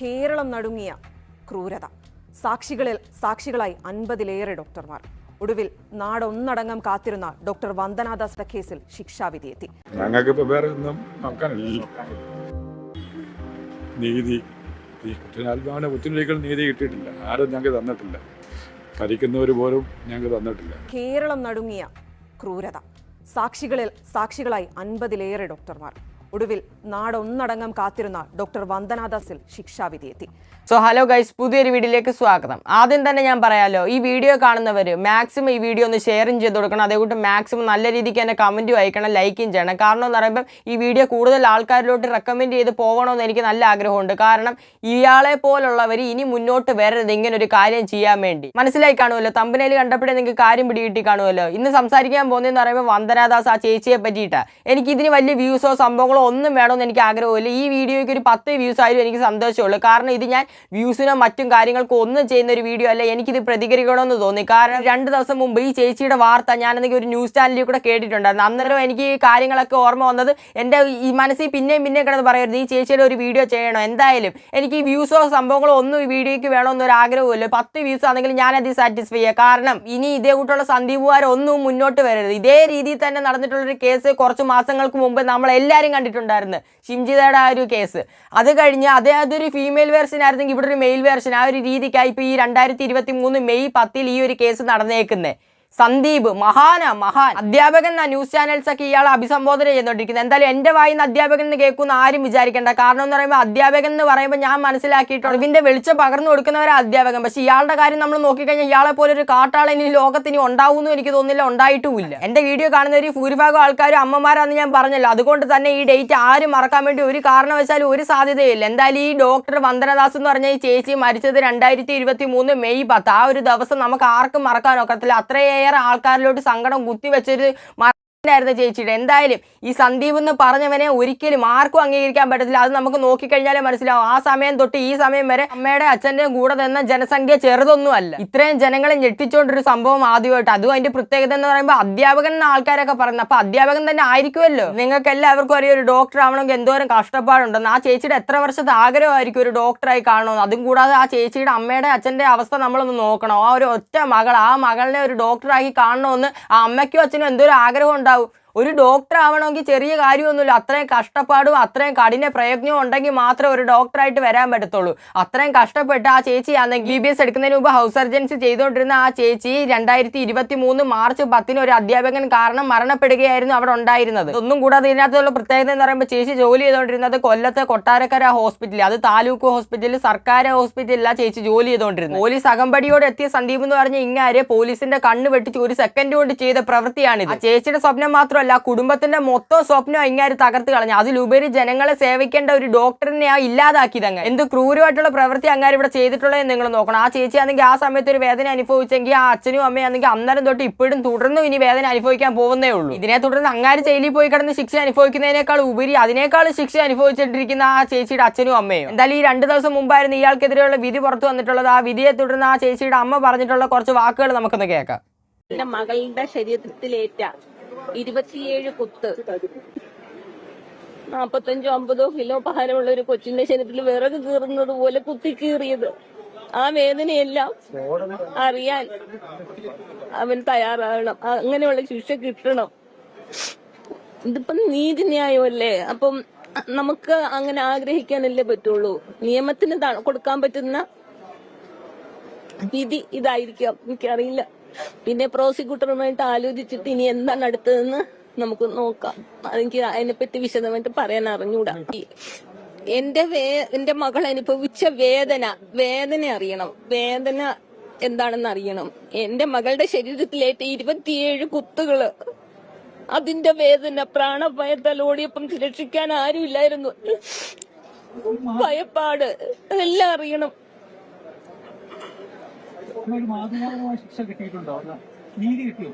കേരളം നടുങ്ങിയ ക്രൂരത. സാക്ഷികളായി 50-ലേറെ ഡോക്ടർമാർ. ഒടുവിൽ നാടൊന്നടങ്കം കാത്തിരുന്ന ഡോക്ടർ വന്ദനാദാസ് കേസിൽ ശിക്ഷാവിധിയെത്തി. ഞങ്ങൾക്ക് വേറെ ഒന്നും നോക്കാനില്ല. നീതി കുറ്റവാളികളാണ്. കുറ്റവാളികൾ നീതി കിട്ടിയിട്ടില്ല. ആരും ഞങ്ങൾക്ക് തന്നിട്ടില്ല. ഭരിക്കുന്നവർ പോലും ഞങ്ങൾക്ക് തന്നിട്ടില്ല. കേരളം നടുങ്ങിയ ക്രൂരത. സാക്ഷികളായി 50-ലേറെ ഡോക്ടർമാർ. ഒടുവിൽ നാടൊന്നടങ്കം കാത്തിരുന്ന ഡോക്ടർ വന്ദനാദാസിൽ ശിക്ഷാവിധിയെത്തി. സോ ഹലോ ഗൈസ്, പുതിയൊരു വീഡിയോയിലേക്ക് സ്വാഗതം. ആദ്യം തന്നെ ഞാൻ പറയാലോ, ഈ വീഡിയോ കാണുന്നവർ മാക്സിമം ഈ വീഡിയോ ഒന്ന് ഷെയറും ചെയ്ത് കൊടുക്കണം. അതേകൂട്ട് മാക്സിമം നല്ല രീതിക്ക് തന്നെ കമൻറ്റും അയക്കണം, ലൈക്കും ചെയ്യണം. കാരണം എന്ന് പറയുമ്പോൾ ഈ വീഡിയോ കൂടുതൽ ആൾക്കാരിലോട്ട് റെക്കമെൻഡ് ചെയ്ത് പോകണമെന്ന് എനിക്ക് നല്ല ആഗ്രഹമുണ്ട്. കാരണം ഇയാളെ പോലുള്ളവർ ഇനി മുന്നോട്ട് വരരുത് ഇങ്ങനെ ഒരു കാര്യം ചെയ്യാൻ വേണ്ടി. മനസ്സിലായി കാണുമല്ലോ, തമ്പനയിൽ കണ്ടപ്പോഴേ നിങ്ങൾക്ക് കാര്യം പിടികിട്ടി കാണുമല്ലോ. ഇന്ന് സംസാരിക്കാൻ പോകുന്നതെന്ന് പറയുമ്പോൾ വന്ദനാദാസ്, ആ ചേച്ചിയെ പറ്റിയിട്ടാണ്. എനിക്ക് ഇതിന് വലിയ വ്യൂസോ സംഭവങ്ങളോ ഒന്നും വേണമെന്ന് എനിക്ക് ആഗ്രഹമില്ല. ഈ വീഡിയോയ്ക്ക് ഒരു 10 വ്യൂസ് ആയാലും എനിക്ക് സന്തോഷമുള്ളൂ. കാരണം ഇത് ഞാൻ വ്യൂസിനോ മറ്റും കാര്യങ്ങൾക്കും ഒന്നും ചെയ്യുന്ന ഒരു വീഡിയോ അല്ല. എനിക്കിത് പ്രതികരിക്കണമെന്ന് തോന്നി. കാരണം 2 ദിവസം മുമ്പ് ഈ ചേച്ചിയുടെ വാർത്ത ഞാൻ എന്തെങ്കിലും ഒരു ന്യൂസ് ചാനലിൽ കൂടെ കേട്ടിട്ടുണ്ടായിരുന്നു. അന്നേരം എനിക്ക് ഈ കാര്യങ്ങളൊക്കെ ഓർമ്മ വന്നത് എൻ്റെ ഈ മനസ്സിൽ പിന്നെയും കിടന്ന് പറയരുത് ഈ ചേച്ചിയുടെ ഒരു വീഡിയോ ചെയ്യണം. എന്തായാലും എനിക്ക് ഈ വ്യൂസോ സംഭവങ്ങളോ ഒന്നും ഈ വീഡിയോയ്ക്ക് വേണമെന്നൊരു ആഗ്രഹമില്ല. 10 വ്യൂസ് ആണെങ്കിൽ ഞാനത് സാറ്റിസ്ഫൈ ചെയ്യുക. കാരണം ഇനി ഇതേ കൂട്ടുള്ള സന്ദീപുകാരൊന്നും മുന്നോട്ട് വരരുത്. ഇതേ രീതിയിൽ തന്നെ നടന്നിട്ടുള്ളൊരു കേസ് കുറച്ച് മാസങ്ങൾക്ക് മുമ്പ് നമ്മളെല്ലാവരും കണ്ടിട്ടുണ്ടായിരുന്നു, ഷിംജിതയുടെ ആ ഒരു കേസ്. അത് കഴിഞ്ഞ് അതൊരു ഫീമെയിൽ വേർഷൻ ആയിരുന്നെങ്കിൽ ഇവിടെ ഒരു മെയിൽ വേർഷൻ. ആ ഒരു രീതിക്കായി ഇപ്പോൾ ഈ 2023 മെയ് 10 ഈ ഒരു കേസ് നടന്നേക്കുന്നത്. സന്ദീപ് മഹാൻ അധ്യാപകൻ ന്യൂസ് ചാനൽസ് ഒക്കെ ഇയാളെ അഭിസംബോധന ചെയ്തുകൊണ്ടിരിക്കുന്നത്. എന്തായാലും എൻ്റെ വായിന്ന് അധ്യാപകൻ എന്ന് കേൾക്കുന്ന ആരും വിചാരിക്കേണ്ട. കാരണം എന്ന് പറയുമ്പോൾ അധ്യാപകൻ എന്ന് പറയുമ്പോൾ ഞാൻ മനസ്സിലാക്കിയിട്ടുണ്ട് ഇതിൻ്റെ വെളിച്ചം പകർന്നു കൊടുക്കുന്നവരെ അധ്യാപകൻ. പക്ഷേ ഇയാളുടെ കാര്യം നമ്മൾ നോക്കിക്കഴിഞ്ഞാൽ ഇയാളെ പോലെ ഒരു കാട്ടാളൻ ഈ ലോകത്തിന് ഉണ്ടാവുമെന്നും എനിക്ക് തോന്നുന്നില്ല, ഉണ്ടായിട്ടുമില്ല. എൻ്റെ വീഡിയോ കാണുന്നവർ ഭൂരിഭാഗം ആൾക്കാരും അമ്മമാരാണെന്ന് ഞാൻ പറഞ്ഞല്ലോ. അതുകൊണ്ട് തന്നെ ഈ ഡേറ്റ് ആരും മറക്കാൻ വേണ്ടി ഒരു കാരണവശാലും ഒരു സാധ്യതയില്ല. എന്തായാലും ഈ ഡോക്ടർ വന്ദനദാസ് എന്ന് പറഞ്ഞ ഈ ചേച്ചി മരിച്ചത് 2023 മെയ് 10. ആ ഒരു ദിവസം നമുക്ക് ആർക്കും മറക്കാൻ ഒക്കത്തില്ല. അത്രയേറെ ആൾക്കാരിലോട്ട് സങ്കടം കുത്തിവെച്ചൊരു ായിരുന്നു ചേച്ചിയുടെ. എന്തായാലും ഈ സന്ദീപ് എന്ന് പറഞ്ഞവനെ ഒരിക്കലും ആർക്കും അംഗീകരിക്കാൻ പറ്റത്തില്ല. അത് നമുക്ക് നോക്കിക്കഴിഞ്ഞാലേ മനസ്സിലാവും. ആ സമയം തൊട്ട് ഈ സമയം വരെ അമ്മയുടെ അച്ഛൻ്റെയും കൂടെ തന്ന ജനസംഖ്യ ചെറുതൊന്നും അല്ല. ഇത്രയും ജനങ്ങളെ ഞെട്ടിച്ചുകൊണ്ടൊരു സംഭവം ആദ്യമായിട്ട്. അതും അതിന്റെ പ്രത്യേകത എന്ന് പറയുമ്പോൾ അധ്യാപകൻ എന്ന ആൾക്കാരൊക്കെ പറയുന്നത്. അപ്പൊ അധ്യാപകൻ തന്നെ ആയിരിക്കുമല്ലോ. നിങ്ങൾക്ക് എല്ലാവർക്കും അറിയാം ഒരു ഡോക്ടർ ആവണമെങ്കിൽ എന്തോരം കഷ്ടപ്പാടുണ്ടെന്ന്. ആ ചേച്ചിയുടെ എത്ര വർഷത്തെ ആഗ്രഹമായിരിക്കും ഒരു ഡോക്ടറായി കാണണമെന്ന്. അതും കൂടാതെ ആ ചേച്ചിയുടെ അമ്മയുടെ അച്ഛൻ്റെ അവസ്ഥ നമ്മളൊന്ന് നോക്കണം. ആ ഒരു ഒറ്റ മകൾ, ആ മകളിനെ ഒരു ഡോക്ടറാക്കി കാണണമെന്ന് ആ അമ്മയ്ക്കും അച്ഛനും എന്തോരം ആഗ്രഹം ഉണ്ടാവും. ഒരു ഡോക്ടർ ആവണമെങ്കിൽ ചെറിയ കാര്യമൊന്നുമില്ല. അത്രയും കഷ്ടപ്പാടും അത്രയും കഠിന പ്രയത്നവും ഉണ്ടെങ്കിൽ മാത്രമേ ഒരു ഡോക്ടറായിട്ട് വരാൻ പറ്റത്തുള്ളൂ. അത്രയും കഷ്ടപ്പെട്ട് ആ ചേച്ചി ആണെങ്കിൽ BBS എടുക്കുന്നതിന് മുമ്പ് ഹൗസ് സർജൻസി ചെയ്തുകൊണ്ടിരുന്ന ആ ചേച്ചി 2023 മാർച്ച് 10 ഒരു അധ്യാപകൻ കാരണം മരണപ്പെടുകയായിരുന്നു അവിടെ ഉണ്ടായിരുന്നത്. ഒന്നും കൂടാതെ ഇതിനകത്തുള്ള പ്രത്യേകത എന്ന് പറയുമ്പോൾ ചേച്ചി ജോലി ചെയ്തുകൊണ്ടിരുന്നത് കൊല്ലത്തെ കൊട്ടാരക്കര ഹോസ്പിറ്റലിൽ, അത് താലൂക്ക് ഹോസ്പിറ്റലിൽ, സർക്കാർ ഹോസ്പിറ്റലിലാണ് ചേച്ചി ജോലി ചെയ്തുകൊണ്ടിരുന്നത്. പോലീസ് അകമ്പടിയോട് എത്തിയ സന്ദീപ് എന്ന് പറഞ്ഞ ഇങ്ങാരെ പോലീസിന്റെ കണ്ണ് വെട്ടിച്ച് 1 സെക്കൻഡ് കൊണ്ട് ചെയ്ത പ്രവൃത്തിയാണിത്. ചേച്ചിയുടെ സ്വപ്നം മാത്രം കുടുംബത്തിന്റെ മൊത്തം സ്വപ്നം ഇങ്ങനെ തകർത്ത് കളഞ്ഞു. അതിലുപരി ജനങ്ങളെ സേവിക്കേണ്ട ഒരു ഡോക്ടറിനെ ഇല്ലാതാക്കിയത്. അങ്ങ് എന്ത് ക്രൂരമായിട്ടുള്ള പ്രവൃത്തി അങ്ങനെ ഇവിടെ ചെയ്തിട്ടുള്ളത് നിങ്ങൾ നോക്കണം. ആ ചേച്ചി ആണെങ്കിൽ ആ സമയത്ത് ഒരു വേദന അനുഭവിച്ചെങ്കിൽ ആ അച്ഛനും അമ്മയാണെങ്കിൽ അന്നേരം തൊട്ട് ഇപ്പോഴും തുടർന്നും ഇനി വേദന അനുഭവിക്കാൻ പോകുന്നേ ഉള്ളൂ. ഇതിനെ തുടർന്ന് അങ്ങാര് ജയിലിൽ പോയി കിടന്ന് ശിക്ഷ അനുഭവിക്കുന്നതിനേക്കാൾ ഉപരി അതിനേക്കാൾ ശിക്ഷ അനുഭവിച്ചിട്ടിരിക്കുന്ന ആ ചേച്ചിയുടെ അച്ഛനും അമ്മയും. എന്തായാലും ഈ 2 ദിവസം മുമ്പായിരുന്നു ഇയാൾക്കെതിരെയുള്ള വിധി പുറത്തു വന്നിട്ടുള്ളത്. ആ വിധിയെ തുടർന്ന് ആ ചേച്ചിയുടെ അമ്മ പറഞ്ഞിട്ടുള്ള കുറച്ച് വാക്കുകൾ നമുക്കൊന്ന് കേൾക്കാം. എന്റെ മകളുടെ ശരീരത്തിലേറ്റ 27 കുത്ത്, 45-50 കിലോ ഭാരമുള്ള ഒരു കൊച്ചിന്റെ ശരീരത്തിൽ വിറക് കീറുന്നത് പോലെ കുത്തിക്കീറിയത്. ആ വേദനയെല്ലാം അറിയാൻ അവൻ തയ്യാറാകണം. അങ്ങനെയുള്ള ശിക്ഷ കിട്ടണം. ഇതിപ്പം നീതിന്യായമല്ലേ. അപ്പം നമുക്ക് അങ്ങനെ ആഗ്രഹിക്കാനല്ലേ പറ്റുള്ളൂ. നിയമത്തിന് കൊടുക്കാൻ പറ്റുന്ന വിധി ഇതായിരിക്കാം, എനിക്കറിയില്ല. പിന്നെ പ്രോസിക്യൂട്ടറുമായിട്ട് ആലോചിച്ചിട്ട് ഇനി എന്താണ് അടുത്തതെന്ന് നമുക്ക് നോക്കാം. എനിക്ക് അതിനെപ്പറ്റി വിശദമായിട്ട് പറയാൻ അറിഞ്ഞൂടാ. എന്റെ മകൾ അനുഭവിച്ച വേദന അറിയണം. വേദന എന്താണെന്ന് അറിയണം. എന്റെ മകളുടെ ശരീരത്തിലേറ്റ 27 കുത്തുകള്, അതിന്റെ വേദന, പ്രാണഭയത്താൽ ഓടിയപ്പം രക്ഷിക്കാൻ ആരുമില്ലായിരുന്നു. ഭയപ്പാട് എല്ലാം അറിയണം. മാതൃകാപരമായ ശിക്ഷ കിട്ടിയിട്ടുണ്ടോ? നീതി കിട്ടിയോ?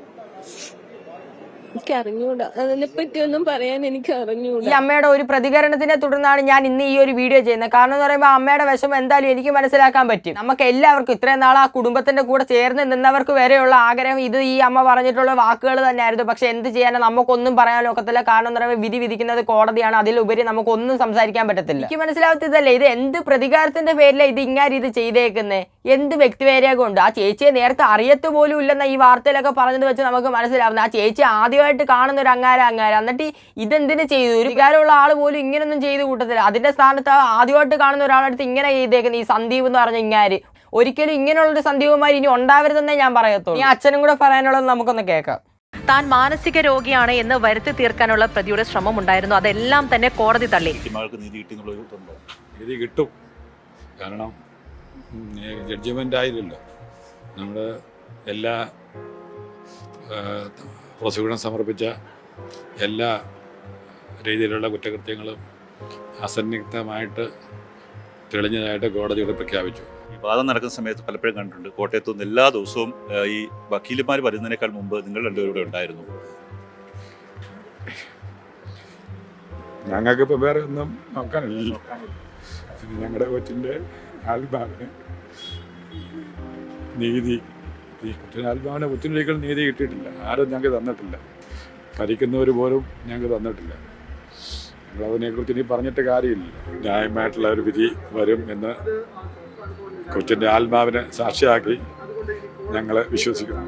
എനിക്ക് അറിഞ്ഞൂടാ, അതിനെപ്പറ്റി ഒന്നും പറയാൻ എനിക്ക് ഈ അറിഞ്ഞൂടാ. അമ്മയുടെ ഒരു പ്രതികരണത്തിനെ തുടർന്നാണ് ഞാൻ ഇന്ന് ഈ ഒരു വീഡിയോ ചെയ്യുന്നത്. കാരണം എന്ന് പറയുമ്പോൾ അമ്മയുടെ വിഷമം എന്തായാലും എനിക്ക് മനസ്സിലാക്കാൻ പറ്റും. നമുക്ക് എല്ലാവർക്കും ഇത്രയും നാൾ ആ കുടുംബത്തിന്റെ കൂടെ ചേർന്ന് നിന്നവർക്ക് വരെയുള്ള ആഗ്രഹം ഇത് ഈ അമ്മ പറഞ്ഞിട്ടുള്ള വാക്കുകൾ തന്നെയായിരുന്നു. പക്ഷെ എന്ത് ചെയ്യാനോ നമുക്കൊന്നും പറയാൻ ഒക്കത്തില്ല. കാരണം എന്ന് പറയുമ്പോൾ വിധി വിധിക്കുന്നത് കോടതിയാണ്. അതിലുപരി നമുക്കൊന്നും സംസാരിക്കാൻ പറ്റത്തില്ല. എനിക്ക് മനസ്സിലാവത്തില്ല ഇത് എന്ത് പ്രതികാരത്തിന്റെ പേരിലാണ് ഇത് ഇങ്ങനെ ഇത് ചെയ്തേക്കുന്നത്. എന്ത് വ്യക്തിവേരകം ഉണ്ട്? ആ ചേച്ചിയെ നേരത്തെ അറിയത്ത് പോലും ഇല്ലെന്ന ഈ വാർത്തയിലൊക്കെ പറഞ്ഞത് വെച്ച് നമുക്ക് മനസ്സിലാവുന്നത് ആ ചേച്ചി ആദ്യമായിട്ട് കാണുന്ന ഒരു അങ്ങാര എന്നിട്ട് ഇതെന്തിനു ചെയ്തു? ഒരു വികാരമുള്ള ആൾ പോലും ഇങ്ങനൊന്നും ചെയ്ത് കൂട്ടത്തില്ല. അതിന്റെ സ്ഥാനത്ത് ആദ്യമായിട്ട് കാണുന്ന ഒരാളടുത്ത് ഇങ്ങനെ ചെയ്തേക്കുന്നത് ഈ സന്ദീപ് എന്ന് പറഞ്ഞ ഇങ്ങാര്. ഒരിക്കലും ഇങ്ങനെയുള്ളൊരു സന്ദീപുമാർ ഇനി ഉണ്ടാവരുതെന്നേ ഞാൻ പറയത്തുള്ളൂ. ഈ അച്ഛനും കൂടെ പറയാനുള്ളത് നമുക്കൊന്ന് കേൾക്കാം. താൻ മാനസിക രോഗിയാണ് എന്ന് വരുത്തി തീർക്കാനുള്ള പ്രതിയുടെ ശ്രമം ഉണ്ടായിരുന്നു. അതെല്ലാം തന്നെ കോടതി തള്ളി. നീതി കിട്ടും. കാരണം ജഡ്ജ്മെൻ്റ് ആയില്ലല്ലോ. നമ്മുടെ എല്ലാ പ്രോസിക്യൂഷൻ സമർപ്പിച്ച എല്ലാ രീതിയിലുള്ള കുറ്റകൃത്യങ്ങളും അസന്നിഗ്ധമായിട്ട് തെളിഞ്ഞതായിട്ട് കോടതിയോട് പ്രഖ്യാപിച്ചു. ഈ വാദം നടക്കുന്ന സമയത്ത് പലപ്പോഴും കണ്ടിട്ടുണ്ട്, കോട്ടയത്തു നിന്ന് എല്ലാ ദിവസവും ഈ വക്കീലന്മാർ വരുന്നതിനേക്കാൾ മുമ്പ് നിങ്ങൾ രണ്ടുപേരും ഇവിടെ ഉണ്ടായിരുന്നു. ഞങ്ങൾക്കിപ്പോൾ വേറെ ഒന്നും നോക്കാനില്ലല്ലോ. ഞങ്ങളുടെ കൊച്ചിൻ്റെ ആത്മാവിന് നീതി, ഈ ആത്മാവിന് ഒത്തിരി നീതി കിട്ടിയിട്ടില്ല. ആരും ഞങ്ങൾക്ക് തന്നിട്ടില്ല. ഭരിക്കുന്നവർ പോലും ഞങ്ങൾക്ക് തന്നിട്ടില്ല. ഞങ്ങളതിനെക്കുറിച്ച് ഇനി പറഞ്ഞിട്ട് കാര്യമില്ല. ന്യായമായിട്ടുള്ള ഒരു വിധി വരും എന്ന് കൊച്ചിൻ്റെ ആത്മാവിനെ സാക്ഷിയാക്കി ഞങ്ങൾ വിശ്വസിക്കുന്നു.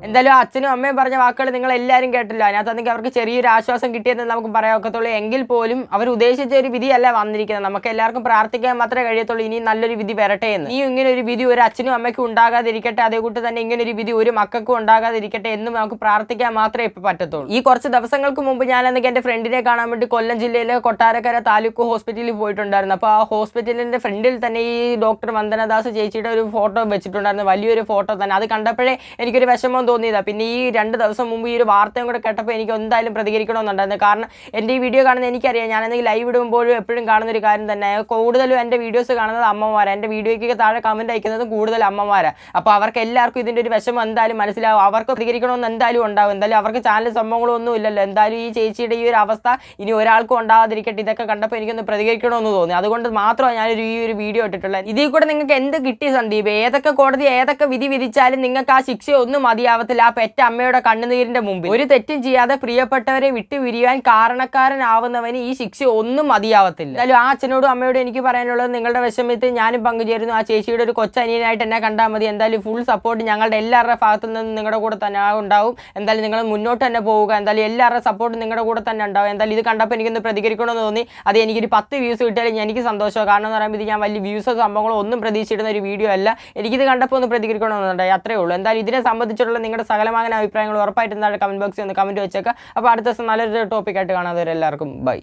എന്തായാലും അച്ഛനും അമ്മയും പറഞ്ഞ വാക്കുകൾ നിങ്ങൾ എല്ലാവരും കേട്ടില്ല. അതിനകത്താണെങ്കിൽ അവർക്ക് ചെറിയൊരു ആശ്വാസം കിട്ടിയെന്ന് നമുക്ക് പറയാൻ ഒക്കത്തുള്ളൂ. എങ്കിൽ പോലും അവർ ഉദ്ദേശിച്ച ഒരു വിധിയല്ല വന്നിരിക്കുന്നത്. നമുക്ക് എല്ലാവർക്കും പ്രാർത്ഥിക്കാൻ മാത്രമേ കഴിയത്തുള്ളൂ ഇനി നല്ലൊരു വിധി വരട്ടെ എന്ന്. ഈ ഇങ്ങനെ ഒരു വിധി ഒരു അച്ഛനും അമ്മയ്ക്കും ഉണ്ടാകാതിരിക്കട്ടെ, അതേകൂട്ട് തന്നെ ഇങ്ങനൊരു വിധി ഒരു മക്കൾക്കും ഉണ്ടാകാതിരിക്കട്ടെ എന്ന് നമുക്ക് പ്രാർത്ഥിക്കാൻ മാത്രമേ ഇപ്പോൾ പറ്റത്തുള്ളൂ. ഈ കുറച്ച് ദിവസങ്ങൾക്ക് മുമ്പ് ഞാനെന്നൊക്കെ എൻ്റെ ഫ്രണ്ടിനെ കാണാൻ വേണ്ടി കൊല്ലം ജില്ലയിലെ കൊട്ടാരക്കര താലൂക്ക് ഹോസ്പിറ്റലിൽ പോയിട്ടുണ്ടായിരുന്നു. അപ്പോൾ ആ ഹോസ്പിറ്റലിൻ്റെ ഫ്രണ്ടിൽ തന്നെ ഈ ഡോക്ടർ വന്ദനദാസ് ചേച്ചിയുടെ ഒരു ഫോട്ടോ വെച്ചിട്ടുണ്ടായിരുന്നു, വലിയൊരു ഫോട്ടോ തന്നെ. അത് കണ്ടപ്പോഴേ എനിക്കൊരു വിഷമം തോന്നിയതാണ്. പിന്നെ ഈ 2 ദിവസം മുമ്പ് ഈ ഒരു വാർത്തയും കൂടെ കേട്ടപ്പോൾ എനിക്ക് എന്തായാലും പ്രതികരിക്കണമെന്നുണ്ടായിരുന്നു. കാരണം എൻ്റെ ഈ വീഡിയോ കാണുന്നത് എനിക്കറിയാം. ഞാനെന്തെങ്കിലും ലൈവ് ഇടുമ്പോഴും എപ്പോഴും കാണുന്നൊരു കാര്യം തന്നെ. കൂടുതലും എൻ്റെ വീഡിയോസ് കാണുന്നത് അമ്മമാരാണ്. എൻ്റെ വീഡിയോയ്ക്ക് താഴെ കമൻറ്റ് അയക്കുന്നത് കൂടുതൽ അമ്മമാരാണ്. അപ്പോൾ അവർക്ക് എല്ലാവർക്കും ഇതിൻ്റെ ഒരു വിഷമം എന്തായാലും മനസ്സിലാവും. അവർക്ക് പ്രതികരിക്കണമെന്ന് എന്തായാലും ഉണ്ടാവും. എന്തായാലും അവർക്ക് ചാനൽ സംഭവങ്ങളൊന്നും ഇല്ലല്ലോ. എന്തായാലും ഈ ചേച്ചിയുടെ ഈ ഒരു അവസ്ഥ ഇനി ഒരാൾക്കും ഉണ്ടാകാതിരിക്കട്ടെ. ഇതൊക്കെ കണ്ടപ്പോൾ എനിക്കൊന്ന് പ്രതികരിക്കണമെന്ന് തോന്നി. അതുകൊണ്ട് മാത്രമാണ് ഞാനൊരു ഈ ഒരു വീഡിയോ ഇട്ടിട്ടുള്ളത്. ഇതിൽ കൂടെ നിങ്ങൾക്ക് എന്ത് കിട്ടി സന്ദീപ്? ഏതൊക്കെ കോടതി ഏതൊക്കെ വിധി വിധിച്ചാലും നിങ്ങൾക്ക് ആ ശിക്ഷ ഒന്നും മതിയാവത്തില്ല. ആ പെറ്റ അമ്മയുടെ കണ്ണുനീരിന്റെ മുമ്പിൽ ഒരു തെറ്റും ചെയ്യാതെ പ്രിയപ്പെട്ടവരെ വിട്ടുപിരിയാൻ കാരണക്കാരനാവുന്നവന് ഈ ശിക്ഷ ഒന്നും മതിയാവത്തില്ല. എന്തായാലും ആ അച്ഛനോടും അമ്മയോടും എനിക്ക് പറയാനുള്ളത്, നിങ്ങളുടെ വിഷമത്തിൽ ഞാനും പങ്കുചേരുന്നു. ആ ചേച്ചിയുടെ ഒരു കൊച്ചനിയനായിട്ട് എന്നെ കണ്ടാൽ മതി. എന്തായാലും ഫുൾ സപ്പോർട്ട് ഞങ്ങളുടെ എല്ലാവരുടെ ഭാഗത്തു നിന്നും നിങ്ങളുടെ കൂടെ തന്നെ ഉണ്ടാവും. എന്തായാലും നിങ്ങൾ മുന്നോട്ട് തന്നെ പോവുക. എന്തായാലും എല്ലാവരുടെ സപ്പോർട്ട് നിങ്ങളുടെ കൂടെ തന്നെ ഉണ്ടാവും. എന്തായാലും ഇത് കണ്ടപ്പോൾ എനിക്കൊന്ന് പ്രതികരിക്കണമെന്ന് തോന്നി. അത് എനിക്കൊരു 10 വ്യൂസ് കിട്ടിയാലും എനിക്ക് സന്തോഷമാണ്. കാരണം എന്ന് പറയുമ്പോൾ ഇത് ഞാൻ വലിയ വ്യൂസോ സംഭവങ്ങളോ ഒന്നും പ്രതീക്ഷിച്ചിടുന്ന ഒരു വീഡിയോ അല്ല. എനിക്കിത് കണ്ടപ്പോൾ ഒന്ന് പ്രതികരിക്കണമെന്നുണ്ടായി, അത്രേ ഉള്ളൂ. എന്തായാലും ഇതിനെ സംബന്ധിച്ചുള്ള നിങ്ങളുടെ സകലമായ അഭിപ്രായങ്ങൾ ഉറപ്പായിട്ടും താഴെ കമന്റ് ബോക്സിൽ ഒന്ന് കമന്റ് വെച്ചേക്കുക. അപ്പോൾ അടുത്ത ദിവസം നല്ലൊരു ടോപ്പിക്കായിട്ട് കാണാതെ എല്ലാവർക്കും ബൈ.